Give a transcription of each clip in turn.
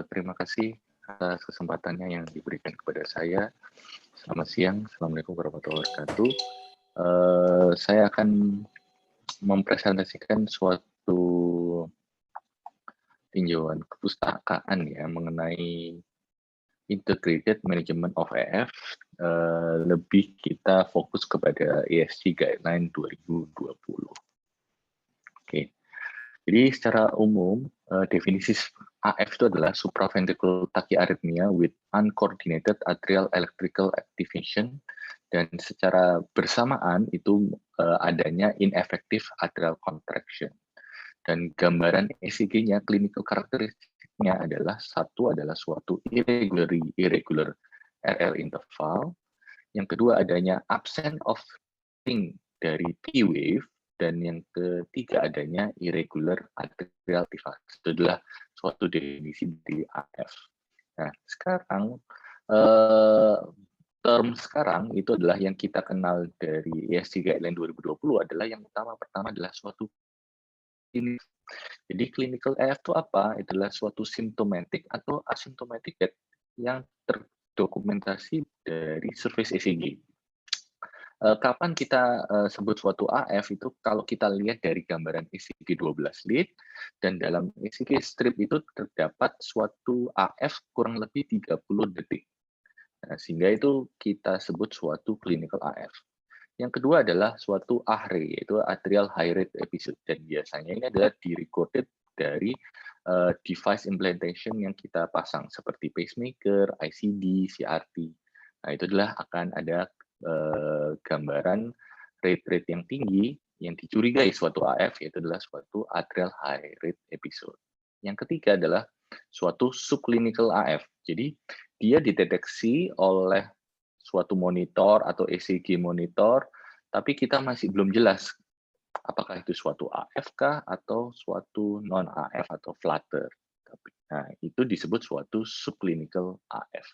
Terima kasih atas kesempatannya yang diberikan kepada saya. Selamat siang, Assalamualaikum warahmatullahi wabarakatuh. Saya akan mempresentasikan suatu tinjauan kepustakaan ya mengenai Integrated Management of EF. Lebih kita fokus kepada ESG Guideline 2020. Oke. Jadi secara umum, definisi AF itu adalah supraventricular tachyarrhythmia with uncoordinated atrial electrical activation, dan secara bersamaan itu adanya ineffective atrial contraction. Dan gambaran ECG-nya, clinical karakteristiknya adalah suatu irregular RL interval. Yang kedua adanya absence of thing dari P wave, dan yang ketiga adanya irregular atrial device. Itu adalah suatu definisi dari AF. Nah, sekarang term sekarang itu adalah yang kita kenal dari ESG Guideline 2020 adalah yang pertama adalah suatu ini. Jadi clinical AF itu apa? Itu adalah suatu symptomatic atau asymptomatic death yang terdokumentasi dari surface ECG. Kapan kita sebut suatu AF itu kalau kita lihat dari gambaran ECG 12 lead, dan dalam ECG strip itu terdapat suatu AF kurang lebih 30 detik. Nah, sehingga itu kita sebut suatu clinical AF. Yang kedua adalah suatu AHRE, yaitu atrial high rate episode, dan biasanya ini adalah di-recorded dari device implantation yang kita pasang seperti pacemaker, ICD, CRT. Nah, itu adalah akan ada gambaran rate yang tinggi yang dicurigai suatu AF, yaitu adalah suatu atrial high rate episode. Yang ketiga adalah suatu subclinical AF. Jadi dia dideteksi oleh suatu monitor atau ECG monitor, tapi kita masih belum jelas apakah itu suatu AF kah atau suatu non AF atau flutter. Nah, itu disebut suatu subclinical AF.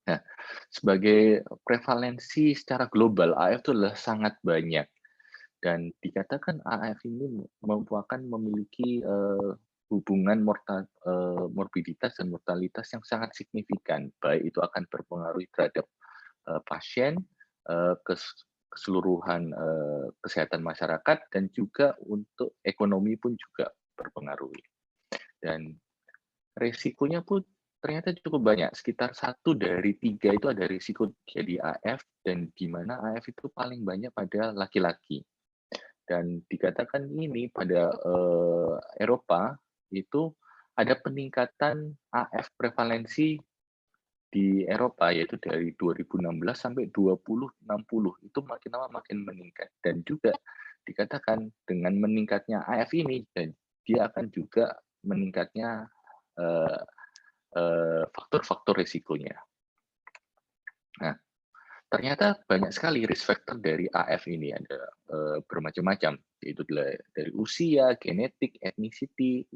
Nah, sebagai prevalensi secara global, AF itu adalah sangat banyak. Dan dikatakan AF ini merupakan memiliki hubungan morbiditas dan mortalitas yang sangat signifikan. Baik itu akan berpengaruh terhadap pasien, keseluruhan kesehatan masyarakat, dan juga untuk ekonomi pun juga berpengaruh. Dan resikonya pun ternyata cukup banyak, sekitar 1/3 itu ada risiko jadi AF, dan di mana AF itu paling banyak pada laki-laki. Dan dikatakan ini pada Eropa itu ada peningkatan AF prevalensi di Eropa, yaitu dari 2016 sampai 2060, itu makin lama makin meningkat. Dan juga dikatakan dengan meningkatnya AF ini, dan dia akan juga meningkatnya faktor-faktor risikonya. Nah, ternyata banyak sekali risk factor dari AF ini, ada bermacam-macam, yaitu dari usia, genetik, ethnicity,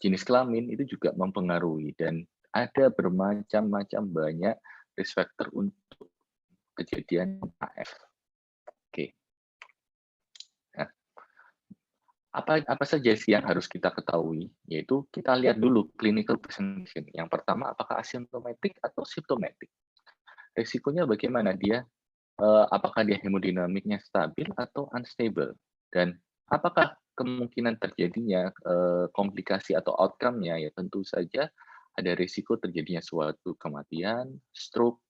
jenis kelamin, itu juga mempengaruhi, dan ada bermacam-macam banyak risk factor untuk kejadian AF. Oke. Nah, apa saja sih yang harus kita ketahui? Yaitu kita lihat dulu clinical presentation. Yang pertama, apakah asymptomatic atau symptomatic? Risikonya bagaimana dia? Apakah dia hemodinamiknya stabil atau unstable? Dan apakah kemungkinan terjadinya komplikasi atau outcome-nya? Ya tentu saja ada risiko terjadinya suatu kematian, stroke,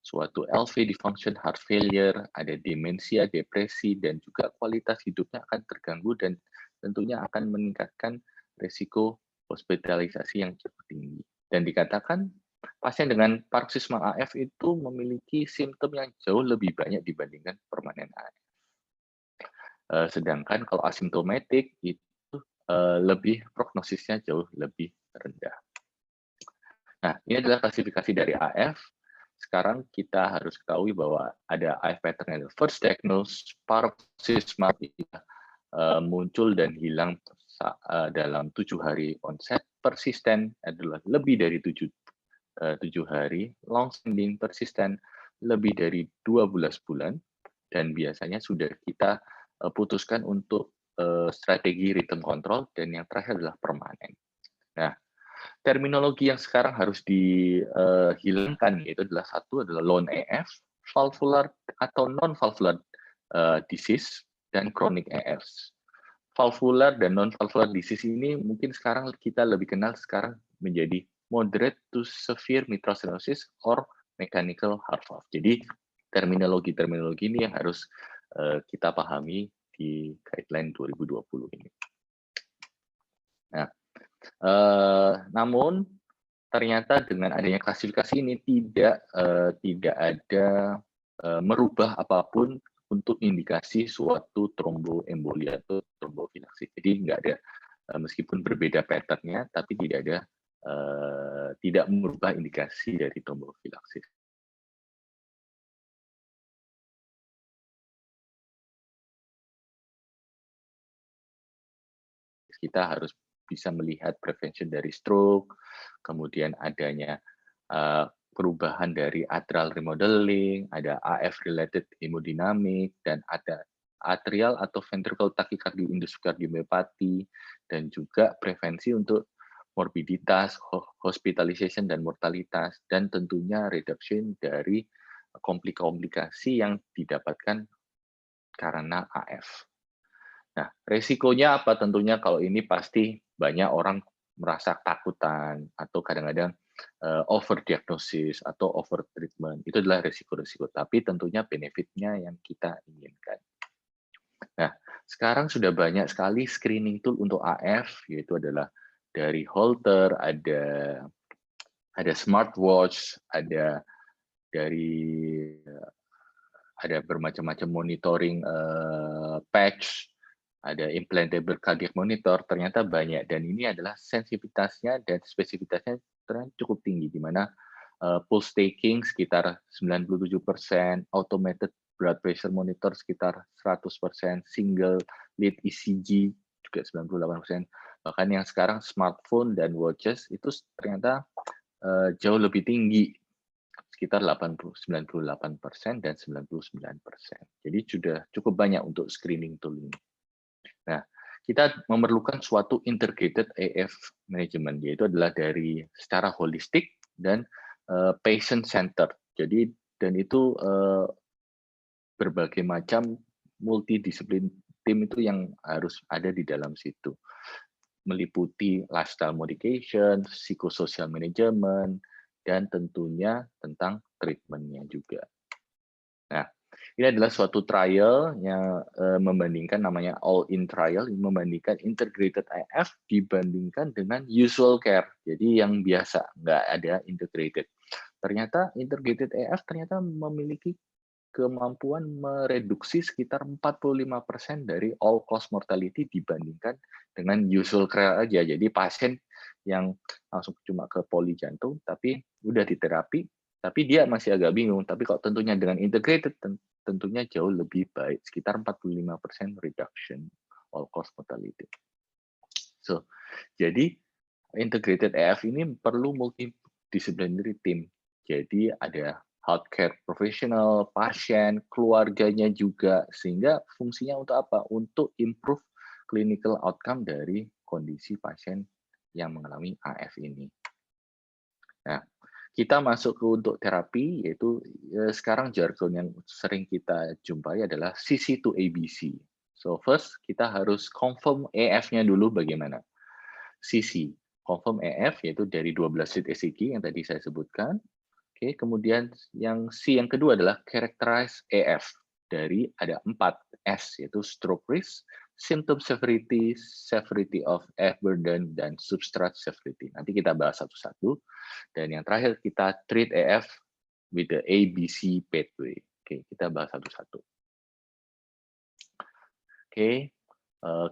suatu LV dysfunction, heart failure, ada demensia, depresi, dan juga kualitas hidupnya akan terganggu, dan tentunya akan meningkatkan risiko hospitalisasi yang cukup tinggi. Dan dikatakan pasien dengan paroksismal AF itu memiliki simptom yang jauh lebih banyak dibandingkan permanen AF. Sedangkan kalau asimptomatik itu lebih prognosisnya jauh lebih rendah. Nah, ini adalah klasifikasi dari AF. Sekarang kita harus ketahui bahwa ada AF pattern, first diagnosed paroxysmal muncul dan hilang dalam 7 hari onset, persisten adalah lebih dari 7 hari, long standing persisten lebih dari 12 bulan, dan biasanya sudah kita putuskan untuk strategi rhythm control, dan yang terakhir adalah permanen. Nah, terminologi yang sekarang harus dihilangkan yaitu adalah lone AF, valvular atau non-valvular disease, dan chronic AF. Valvular dan non-valvular disease ini mungkin sekarang kita lebih kenal sekarang menjadi moderate to severe mitral stenosis or mechanical heart valve. Jadi terminologi-terminologi ini yang harus kita pahami di guideline 2020 ini. Nah, namun ternyata dengan adanya klasifikasi ini tidak ada merubah apapun untuk indikasi suatu tromboemboli atau trombofilaksi. Jadi nggak ada, meskipun berbeda pattern-nya, tapi tidak merubah indikasi dari trombofilaksi. Kita harus bisa melihat prevention dari stroke, kemudian adanya perubahan dari atrial remodeling, ada AF-related hemodynamic, dan ada atrial atau ventricular tachycardia induced cardiomyopathy, dan juga prevensi untuk morbiditas, hospitalization, dan mortalitas, dan tentunya reduction dari komplikasi yang didapatkan karena AF. Nah, resikonya apa? Tentunya kalau ini pasti banyak orang merasa takutan atau kadang-kadang overdiagnosis atau overtreatment. Itu adalah resiko-resiko. Tapi tentunya benefitnya yang kita inginkan. Nah, sekarang sudah banyak sekali screening tool untuk AF, yaitu adalah dari Holter, ada smartwatch, dari ada bermacam-macam monitoring patch, ada implantable cardiac monitor, ternyata banyak, dan ini adalah sensitivitasnya dan spesifitasnya ternyata cukup tinggi, di mana pulse taking sekitar 97%, automated blood pressure monitor sekitar 100%, single lead ECG juga 98%, bahkan yang sekarang smartphone dan watches itu ternyata jauh lebih tinggi, sekitar 98% dan 99%. Jadi sudah cukup banyak untuk screening tool ini. Nah, kita memerlukan suatu integrated AF management, yaitu adalah dari secara holistik dan patient center. Jadi dan itu berbagai macam multidisiplin tim itu yang harus ada di dalam situ. Meliputi lifestyle modification, psychosocial management, dan tentunya tentang treatment-nya juga. Nah, ini adalah suatu trial yang membandingkan, namanya all-in trial, membandingkan integrated AF dibandingkan dengan usual care. Jadi yang biasa, nggak ada integrated. Ternyata integrated AF ternyata memiliki kemampuan mereduksi sekitar 45% dari all cause mortality dibandingkan dengan usual care aja. Jadi pasien yang langsung cuma ke poli jantung, tapi udah diterapi, tapi dia masih agak bingung. Tapi kalau tentunya dengan integrated, tentunya jauh lebih baik, sekitar 45% reduction all cause mortality. So, jadi integrated AF ini perlu multidisciplinary team. Jadi ada healthcare professional, pasien, keluarganya juga, sehingga fungsinya untuk apa? Untuk improve clinical outcome dari kondisi pasien yang mengalami AF ini. Nah, kita masuk ke untuk terapi, yaitu sekarang jargon yang sering kita jumpai adalah CC to ABC. So first, kita harus confirm AF-nya dulu bagaimana. CC, confirm AF, yaitu dari 12 lead ECG yang tadi saya sebutkan. Oke, kemudian yang C yang kedua adalah characterize AF. Dari ada 4 S, yaitu stroke risk, symptom severity, severity of AF burden, dan substrate severity. Nanti kita bahas satu-satu. Dan yang terakhir kita treat AF with the ABC pathway. Oke, kita bahas satu-satu. Oke,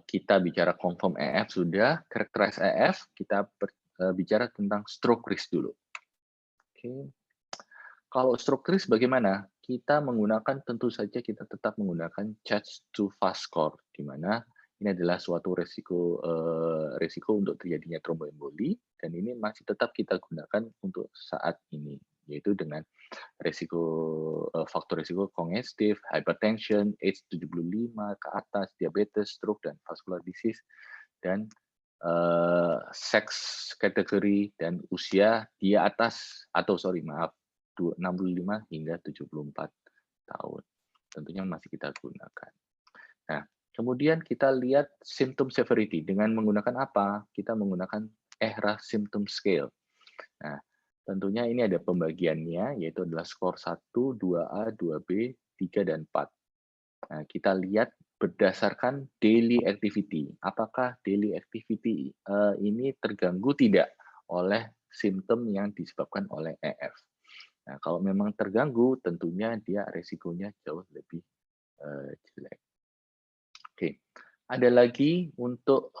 kita bicara confirm AF sudah, characterize AF, kita bicara tentang stroke risk dulu. Oke. Kalau stroke risk bagaimana? Kita menggunakan, tentu saja kita tetap menggunakan CHEST to FAST score, di mana ini adalah suatu resiko untuk terjadinya tromboemboli, dan ini masih tetap kita gunakan untuk saat ini, yaitu dengan faktor resiko kongestif, hypertension, age 75 ke atas, diabetes, stroke, dan vascular disease, dan seks kategori dan usia di atas atau sorry maaf 65 hingga 74 tahun. Tentunya masih kita gunakan. Nah, kemudian kita lihat symptom severity dengan menggunakan apa? Kita menggunakan EHRA Symptom Scale. Nah, tentunya ini ada pembagiannya, yaitu adalah skor 1, 2A, 2B, 3, dan 4. Nah, kita lihat berdasarkan daily activity. Apakah daily activity ini terganggu tidak oleh simptom yang disebabkan oleh EF? Nah, kalau memang terganggu, tentunya dia resikonya jauh lebih jelek. Oke, ada lagi untuk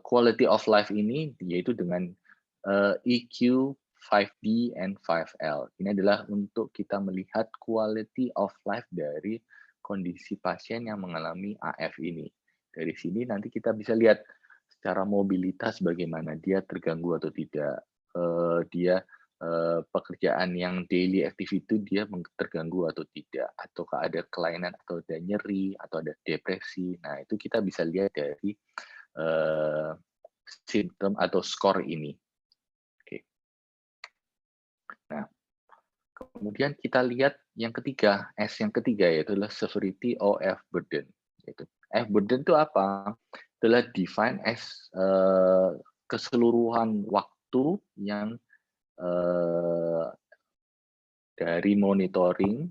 quality of life ini, yaitu dengan EQ, 5D, and 5L. Ini adalah untuk kita melihat quality of life dari kondisi pasien yang mengalami AF ini. Dari sini nanti kita bisa lihat secara mobilitas bagaimana dia terganggu atau tidak. Dia pekerjaan yang daily activity itu dia terganggu atau tidak, ataukah ada kelainan atau ada nyeri atau ada depresi. Nah, itu kita bisa lihat dari simptom atau skor ini. Oke. Nah, kemudian kita lihat yang ketiga, S yang ketiga yaitu adalah severity OF burden. Yaitu F burden itu apa? Adalah define as keseluruhan waktu yang dari monitoring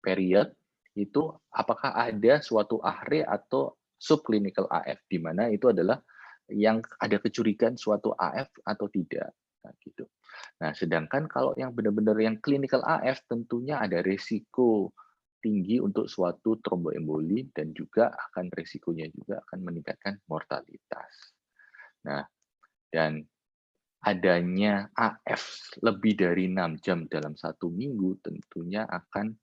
period itu apakah ada suatu AHRE atau subclinical AF, di mana itu adalah yang ada kecurigaan suatu AF atau tidak. Nah, gitu. Nah, sedangkan kalau yang benar-benar yang clinical AF tentunya ada risiko tinggi untuk suatu tromboemboli dan juga akan risikonya juga akan meningkatkan mortalitas. Nah, dan adanya AF lebih dari 6 jam dalam 1 minggu tentunya akan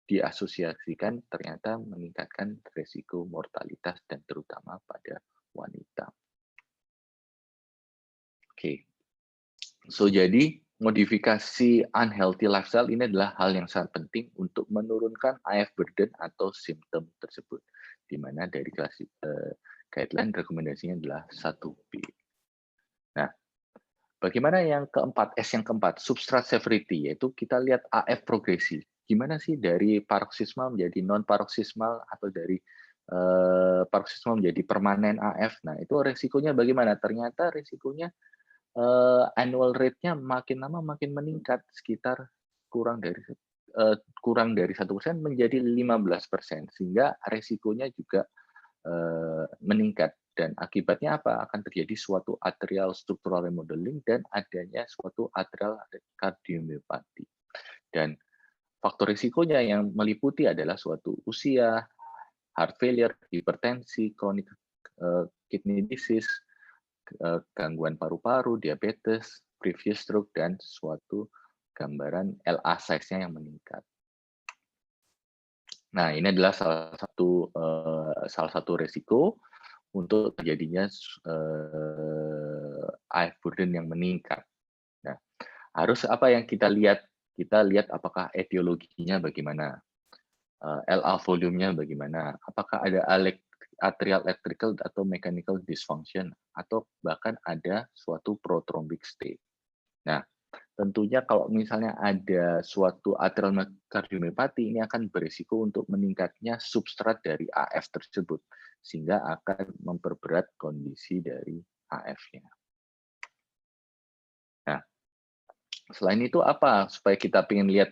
diasosiasikan ternyata meningkatkan risiko mortalitas dan terutama pada wanita. Oke. So, jadi modifikasi unhealthy lifestyle ini adalah hal yang sangat penting untuk menurunkan AF burden atau simptom tersebut, di mana dari guideline rekomendasinya adalah 1B. Nah, bagaimana yang keempat, S yang keempat, substrat severity, yaitu kita lihat AF progresi. Gimana sih dari paroksismal menjadi non-paroksismal atau dari paroksismal menjadi permanen AF. Nah, itu resikonya bagaimana? Ternyata resikonya annual rate-nya makin lama makin meningkat, sekitar kurang dari 1% menjadi 15%, sehingga resikonya juga meningkat. Dan akibatnya apa? Akan terjadi suatu atrial structural remodeling dan adanya suatu atrial cardiomyopathy. Dan faktor risikonya yang meliputi adalah suatu usia, heart failure, hipertensi, chronic kidney disease, gangguan paru-paru, diabetes, previous stroke, dan suatu gambaran LA size-nya yang meningkat. Nah, ini adalah salah satu risiko untuk terjadinya AF burden yang meningkat. Nah, harus apa yang kita lihat? Kita lihat apakah etiologinya bagaimana, LA volume-nya bagaimana, apakah ada atrial electrical atau mechanical dysfunction, atau bahkan ada suatu prothrombic state. Nah, tentunya kalau misalnya ada suatu atrial cardiomyopathy, ini akan berisiko untuk meningkatnya substrat dari AF tersebut, sehingga akan memperberat kondisi dari AF-nya. Nah, selain itu apa supaya kita ingin lihat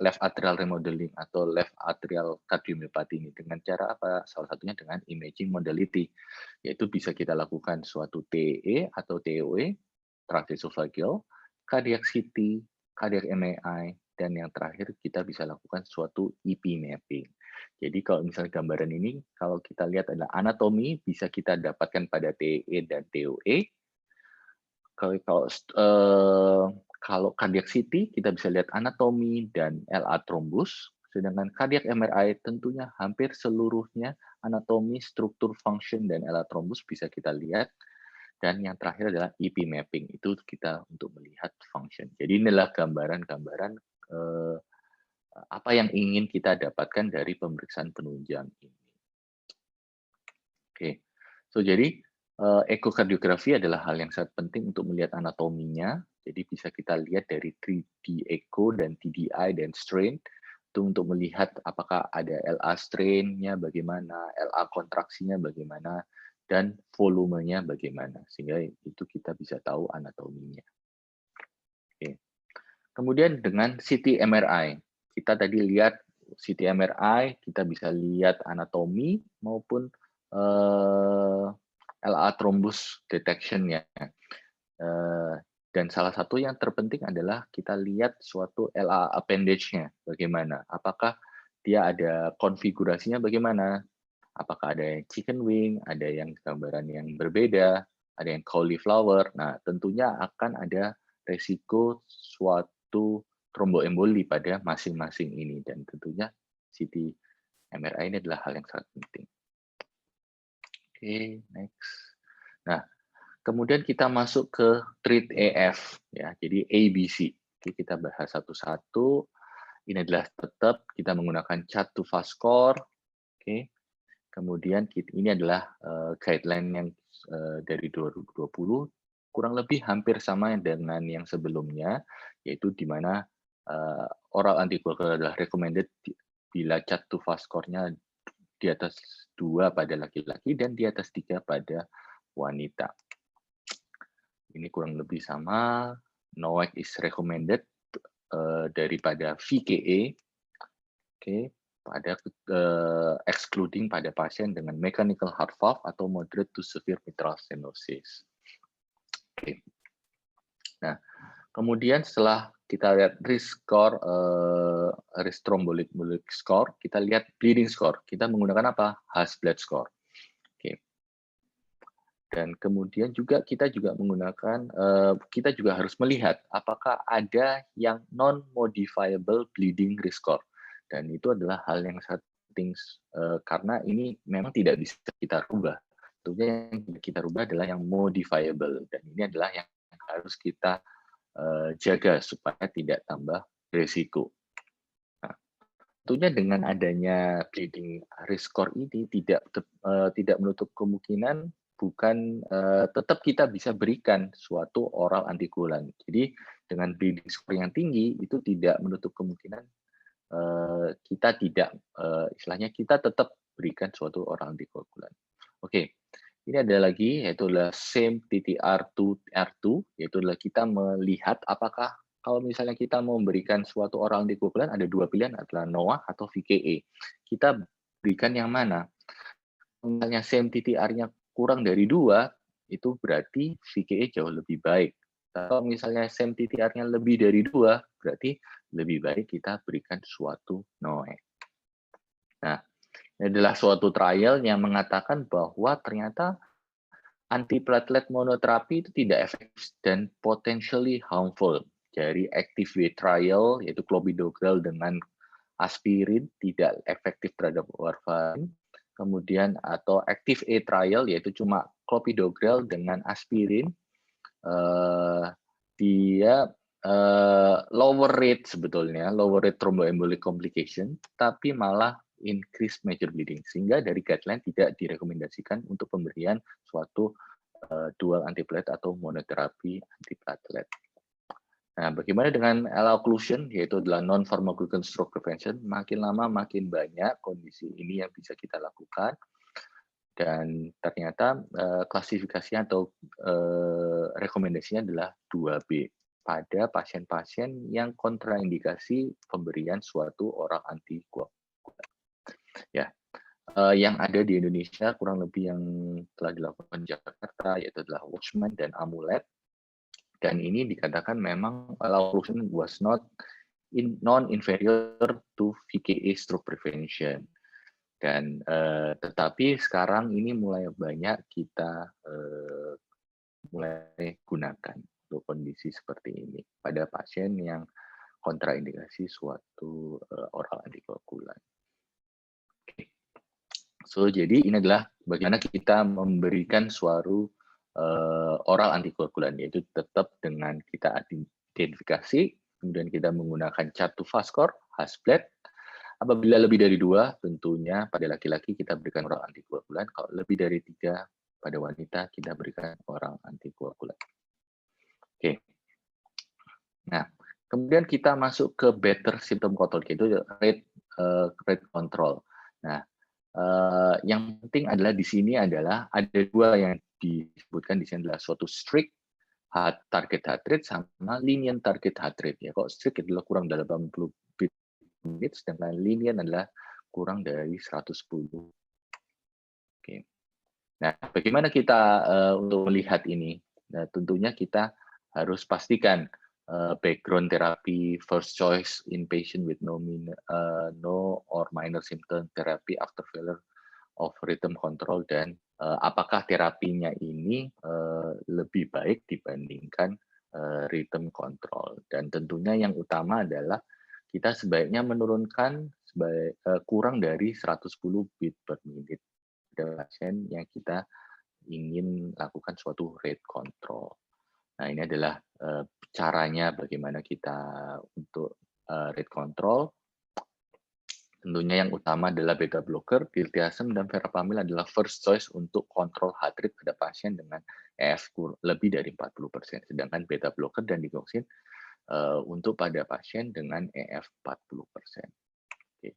left atrial remodeling atau left atrial cardiomyopathy ini dengan cara apa? Salah satunya dengan imaging modality, yaitu bisa kita lakukan suatu TEE atau TOE, transesophageal, cardiac CT, cardiac MRI, dan yang terakhir kita bisa lakukan suatu EP mapping. Jadi kalau misalnya gambaran ini, kalau kita lihat adalah anatomi bisa kita dapatkan pada TEE dan TOE. Kalau cardiac CT kita bisa lihat anatomi dan LA thrombus, sedangkan cardiac MRI tentunya hampir seluruhnya anatomi, struktur, function, dan LA thrombus bisa kita lihat. Dan yang terakhir adalah EP mapping, itu kita untuk melihat function. Jadi inilah gambaran-gambaran apa yang ingin kita dapatkan dari pemeriksaan penunjang ini. Oke, Jadi ekokardiografi adalah hal yang sangat penting untuk melihat anatominya. Jadi bisa kita lihat dari 3D echo dan TDI dan strain itu untuk melihat apakah ada LA strain-nya bagaimana, LA kontraksinya bagaimana, dan volumenya bagaimana. Sehingga itu kita bisa tahu anatominya. Oke. Kemudian dengan CT MRI, kita tadi lihat CT MRI, kita bisa lihat anatomi maupun LA thrombus detection-nya. Dan salah satu yang terpenting adalah kita lihat suatu LA appendage-nya bagaimana. Apakah dia ada konfigurasinya bagaimana? Apakah ada yang chicken wing, ada yang gambaran yang berbeda, ada yang cauliflower. Nah, tentunya akan ada resiko suatu tromboemboli pada masing-masing ini. Dan tentunya CT MRI ini adalah hal yang sangat penting. Oke, next. Nah, kemudian kita masuk ke treat AF, ya. Jadi ABC. Oke, kita bahas satu-satu. Ini adalah tetap kita menggunakan chart to fast score. Oke. Kemudian ini adalah guideline yang dari 2020, kurang lebih hampir sama dengan yang sebelumnya, yaitu di mana oral anticoagulant adalah recommended bila chart to fast score-nya di atas 2 pada laki-laki dan di atas 3 pada wanita. Ini kurang lebih sama. NOAC is recommended daripada VKA. Oke, pada excluding pada pasien dengan mechanical heart valve atau moderate to severe mitral stenosis. Oke. Nah, kemudian setelah kita lihat risk score, risk thrombolytic score, kita lihat bleeding score. Kita menggunakan apa? Hasbled score. Oke. Dan kemudian juga kita juga menggunakan, kita juga harus melihat apakah ada yang non-modifiable bleeding risk score. Dan itu adalah hal yang sangat penting, karena ini memang tidak bisa kita rubah. Tentunya yang kita rubah adalah yang modifiable. Dan ini adalah yang harus kita jaga supaya tidak tambah risiko. Nah, tentunya dengan adanya bleeding risk score ini tidak menutup kemungkinan tetap kita bisa berikan suatu oral antikoagulan. Jadi dengan bleeding score yang tinggi itu tidak menutup kemungkinan kita tidak istilahnya kita tetap berikan suatu oral antikoagulan. Oke. Ini ada lagi, yaitu adalah same TTR2 R2, yaitu adalah kita melihat apakah kalau misalnya kita mau memberikan suatu oral antikoagulan, ada dua pilihan, adalah NOAC atau VKA. Kita berikan yang mana? Misalnya same TTR-nya kurang dari 2, itu berarti VKA jauh lebih baik. Kalau misalnya same TTR-nya lebih dari 2, berarti lebih baik kita berikan suatu NOAC. Nah, ini adalah suatu trial yang mengatakan bahwa ternyata antiplatelet monoterapi itu tidak efektif dan potentially harmful. Dari ACTIVE trial, yaitu clopidogrel dengan aspirin, tidak efektif terhadap warfarin. Kemudian atau ACTIVE-A trial, yaitu cuma clopidogrel dengan aspirin, dia lower rate sebetulnya, lower rate thromboembolic complication, tapi malah increase major bleeding, sehingga dari guideline tidak direkomendasikan untuk pemberian suatu dual antiplatelet atau monoterapi antiplatelet. Nah, bagaimana dengan L-occlusion, yaitu adalah non-pharmacological stroke prevention, makin lama makin banyak kondisi ini yang bisa kita lakukan, dan ternyata klasifikasinya atau rekomendasinya adalah 2B pada pasien-pasien yang kontraindikasi pemberian suatu oral antikoagulan. Ya, yang ada di Indonesia kurang lebih yang telah dilakukan di Jakarta, yaitu adalah Watchman dan Amulet. Dan ini dikatakan memang L-occlusion was non-inferior to VKA stroke prevention. Dan tetapi sekarang ini mulai banyak kita mulai gunakan untuk kondisi seperti ini pada pasien yang kontraindikasi suatu oral antikoagulan. Oke. So, jadi ini adalah bagaimana kita memberikan suatu oral antikoagulan, yaitu tetap dengan kita identifikasi, kemudian kita menggunakan chart to fast score, Hasbled. Apabila lebih dari 2, tentunya pada laki-laki kita berikan oral antikoagulan. Kalau lebih dari 3, pada wanita kita berikan oral antikoagulan. Oke. Nah, kemudian kita masuk ke better symptom control, yaitu rate control. Nah, yang penting adalah di sini adalah ada dua yang disebutkan di sini adalah suatu strict target heart rate sama lenient target heart rate. Ya, kok strict adalah kurang dari 80 beat per menit, sedangkan lenient adalah kurang dari 110. Oke. Nah, bagaimana kita untuk melihat ini? Nah, tentunya kita harus pastikan background therapy first choice in patient with no or minor symptom therapy after failure of rhythm control, dan apakah terapinya ini lebih baik dibandingkan rhythm control. Dan tentunya yang utama adalah kita sebaiknya menurunkan kurang dari 110 beat per menit pada pasien yang kita ingin lakukan suatu rate control. Nah, ini adalah caranya bagaimana kita untuk rate control. Tentunya yang utama adalah beta blocker, diltiazem dan verapamil adalah first choice untuk kontrol heart rate pada pasien dengan EF lebih dari 40%, sedangkan beta blocker dan digoxin untuk pada pasien dengan EF 40%. Oke.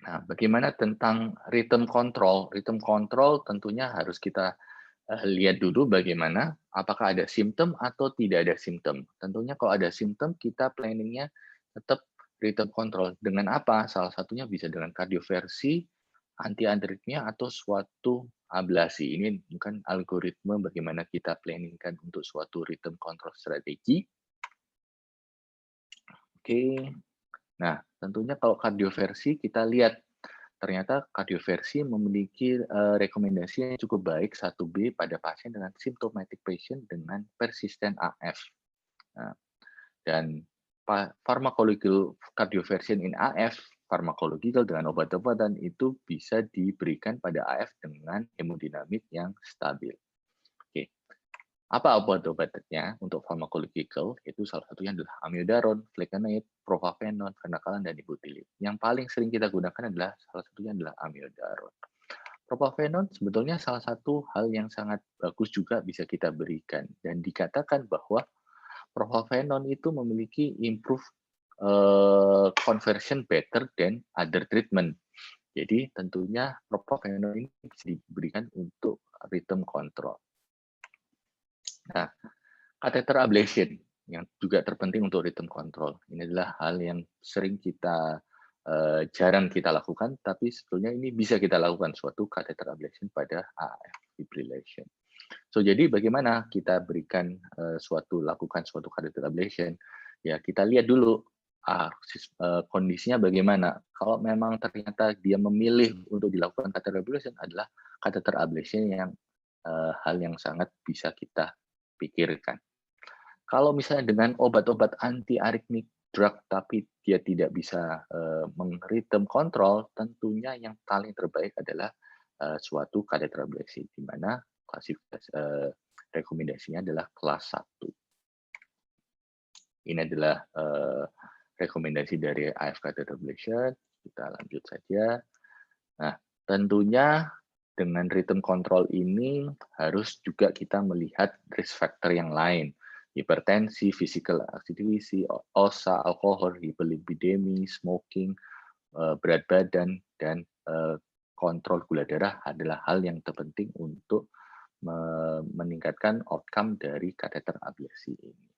Nah, bagaimana tentang rhythm control? Rhythm control tentunya harus kita lihat dulu bagaimana apakah ada simptom atau tidak ada simptom. Tentunya kalau ada simptom kita planningnya tetap rhythm control. Dengan apa? Salah satunya bisa dengan kardioversi, anti-aritmia, atau suatu ablasi. Ini bukan algoritma bagaimana kita planningkan untuk suatu rhythm control strategi. Oke. Nah, tentunya kalau kardioversi kita lihat ternyata kardioversi memiliki rekomendasi yang cukup baik 1B pada pasien dengan symptomatic patient dengan persisten AF. Nah, dan pharmacological cardioversion in AF, pharmacological dengan obat-obatan itu bisa diberikan pada AF dengan hemodinamik yang stabil. Oke. Apa obat-obatnya untuk pharmacological? Itu salah satunya adalah amiodaron, flecainide, propafenone, fenakalan, dan ibutilib. Yang paling sering kita gunakan adalah salah satunya adalah amiodaron. Propafenone sebetulnya salah satu hal yang sangat bagus juga bisa kita berikan, dan dikatakan bahwa propafenone itu memiliki improve conversion better than other treatment. Jadi tentunya propafenone ini bisa diberikan untuk rhythm control. Nah, catheter ablation yang juga terpenting untuk rhythm control. Ini adalah hal yang sering kita jarang kita lakukan, tapi sebetulnya ini bisa kita lakukan suatu catheter ablation pada AF fibrillation. So, jadi bagaimana kita berikan lakukan suatu catheter ablation? Ya, kita lihat dulu kondisinya bagaimana. Kalau memang ternyata dia memilih untuk dilakukan catheter ablation adalah catheter ablation yang hal yang sangat bisa kita pikirkan. Kalau misalnya dengan obat-obat anti-arrhythmic drug tapi dia tidak bisa rhythm control, tentunya yang paling terbaik adalah suatu catheter ablation, di mana rekomendasinya adalah kelas 1. Ini adalah rekomendasi dari AF catheter ablation. Kita lanjut saja. Nah, tentunya dengan rhythm control ini harus juga kita melihat risk factor yang lain. Hipertensi, physical activity, OSA, alkohol, hiperlipidemi, smoking, berat badan, dan kontrol gula darah adalah hal yang terpenting untuk meningkatkan outcome dari kateter ablasi ini.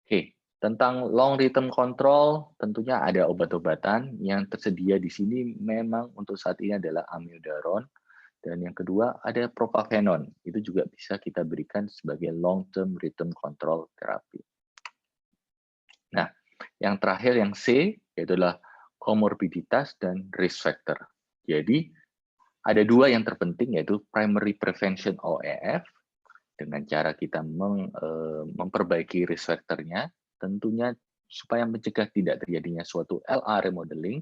Oke. Tentang long rhythm control, tentunya ada obat-obatan yang tersedia di sini memang untuk saat ini adalah amiodaron, dan yang kedua ada propafenone. Itu juga bisa kita berikan sebagai long term rhythm control therapy. Nah, yang terakhir yang C yaitu adalah komorbiditas dan risk factor. Jadi ada dua yang terpenting yaitu primary prevention OEF dengan cara kita memperbaiki risk factor-nya, tentunya supaya mencegah tidak terjadinya suatu LA remodeling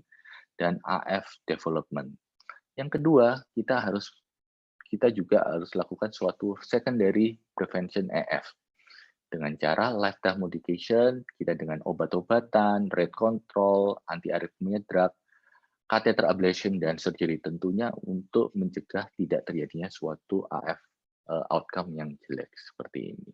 dan AF development. Yang kedua, kita juga harus lakukan suatu secondary prevention EF dengan cara lifestyle modification, kita dengan obat-obatan, rate control, anti-arrhythmia drug, catheter ablation dan surgery tentunya untuk mencegah tidak terjadinya suatu AF outcome yang jelek seperti ini.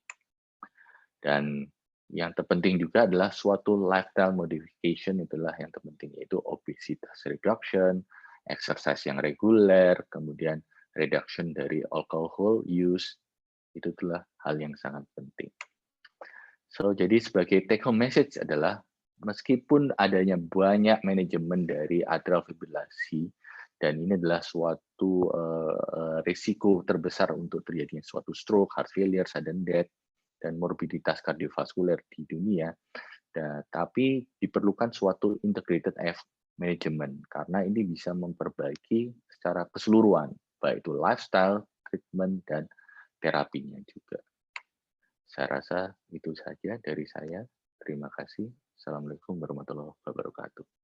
Dan yang terpenting juga adalah suatu lifestyle modification itulah yang terpenting, yaitu obesitas reduction, exercise yang reguler, kemudian reduction dari alcohol use, itu itulah hal yang sangat penting. So, jadi sebagai take home message adalah meskipun adanya banyak manajemen dari atrial fibrilasi dan ini adalah suatu risiko terbesar untuk terjadinya suatu stroke, heart failure, sudden death, dan morbiditas kardiovaskuler di dunia, tapi diperlukan suatu integrated AF management karena ini bisa memperbaiki secara keseluruhan, baik itu lifestyle, treatment, dan terapinya juga. Saya rasa itu saja dari saya. Terima kasih. Assalamualaikum warahmatullahi wabarakatuh.